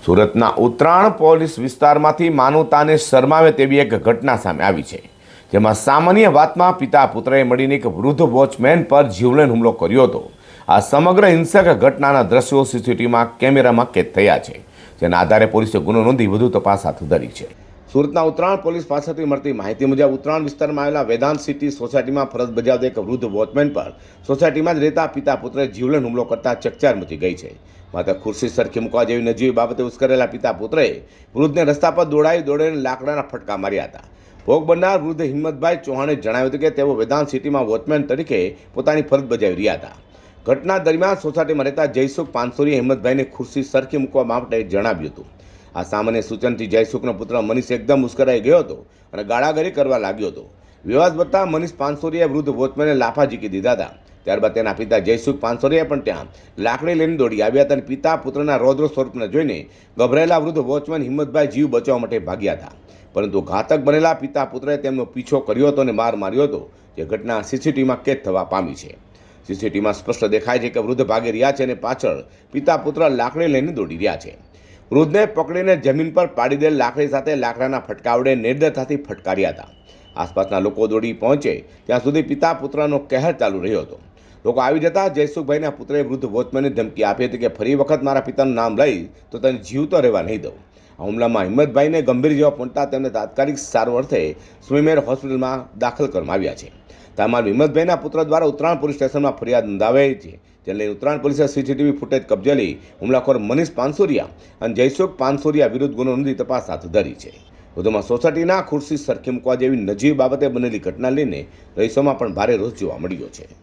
સુરતના ઉત્તરાણ પોલીસ વિસ્તારમાંથી માનવતાને શરમાવે તેવી એક ઘટના સામે આવી છે, જેમાં સામાન્ય વાતમાં પિતા પુત્રએ મળીને એક વૃદ્ધ વોચમેન પર જીવલેણ હુમલો કર્યો હતો. આ સમગ્ર હિંસક ઘટનાના દ્રશ્યો સીસીટીવીમાં કેમેરામાં કેદ થયા છે, જેના આધારે પોલીસે ગુનો નોંધી વધુ તપાસ હાથ ધરી છે. સુરતના ઉત્તરાણ પોલીસ પાસેથી મળતી માહિતી મુજબ ઉત્તરાણ વિસ્તારમાં આવેલા વેદાંત સિટી સોસાયટીમાં ફરજ બજાવતા એક વૃદ્ધ વોચમેન પર સોસાયટીમાં જ રહેતા પિતા પુત્રએ જીવલેણ હુમલો કરતા ચકચાર મચી ગઈ છે. માત્ર ખુરશી સરખી મૂકવા જેવી નજીવી બાબતે ઉશ્કેરેલા પિતા પુત્રએ વૃદ્ધને રસ્તા પર દોડીને લાકડાના ફટકા માર્યા હતા. ભોગ બનનાર વૃદ્ધ હિંમતભાઈ ચૌહાણે જણાવ્યું હતું કે તેઓ વેદાંત સિટીમાં વોચમેન તરીકે પોતાની ફરજ બજાવી રહ્યા હતા. ઘટના દરમિયાન સોસાયટીમાં રહેતા જયસુખ પાનસોરીએ હિંમતભાઈને ખુરશી સરખી મૂકવા માટે જણાવ્યું હતું. આ સામાન્ય સૂચનથી જયસુખનો પુત્ર મનીષ એકદમ ઉશ્કેરાઈ ગયો હતો અને ગાળાગાળી કરવા લાગ્યો હતો. વિવાદ વધતા મનીષ પાનસોરીએ વૃદ્ધ વોચમેનને લાફા ઝીકી દીધા હતા. ત્યારબાદ તેના પિતા જયસુખ પાનસોરીએ પણ ત્યાં લાકડી લઈને દોડી આવ્યા હતા અને પિતા પુત્રના રૌદ્ર સ્વરૂપને જોઈને ગભરાયેલા વૃદ્ધ વોચમેન હિંમતભાઈ જીવ બચાવવા માટે ભાગ્યા હતા, પરંતુ ઘાતક બનેલા પિતા પુત્રએ તેમનો પીછો કર્યો હતો અને માર માર્યો હતો, જે ઘટના સીસીટીવીમાં કેદ થવા પામી છે. સીસીટીવીમાં સ્પષ્ટ દેખાય છે કે વૃદ્ધ ભાગી રહ્યા છે અને પાછળ પિતા પુત્ર લાકડી લઈને દોડી રહ્યા છે. વૃદ્ધને પકડીને જમીન પર પાડી દેલ લાકડી સાથે લાકડાના ફટકા વડે નિર્દયતાથી ફટકાર્યા હતા. આસપાસના લોકો દોડી પહોંચે ત્યાં સુધી પિતા પુત્રનો કહેર ચાલુ રહ્યો હતો. લોકો આવી જતા જયસુખભાઈના પુત્રએ વૃદ્ધ વોચમેનને ધમકી આપી હતી કે ફરી વખત મારા પિતાનું નામ લઈ તો તને જીવતો રહેવા નહીં દઉં. આ હુમલામાં હિંમતભાઈને ગંભીર જેવા પહોંચતા તેમને તાત્કાલિક સારવાર અર્થે સ્વીમેર હોસ્પિટલમાં દાખલ કરવામાં આવ્યા છે. તામાં હિંમતભાઈના પુત્ર દ્વારા ઉત્તરાણ પોલીસ સ્ટેશનમાં ફરિયાદ નોંધાવાઈ છે, જેને લઈને ઉત્તરાણ પોલીસે સીસીટીવી ફૂટેજ કબજે લઈ હુમલાખોર મનીષ પાનસોરિયા અને જયસુખ પાનસોરિયા વિરુદ્ધ ગુનો નોંધી તપાસ હાથ ધરી છે. વધુમાં સોસાયટીના ખુરશી સરખી મૂકવા જેવી નજીવી બાબતે બનેલી ઘટના લઈને રહીશોમાં પણ ભારે રોષ જોવા મળ્યો છે.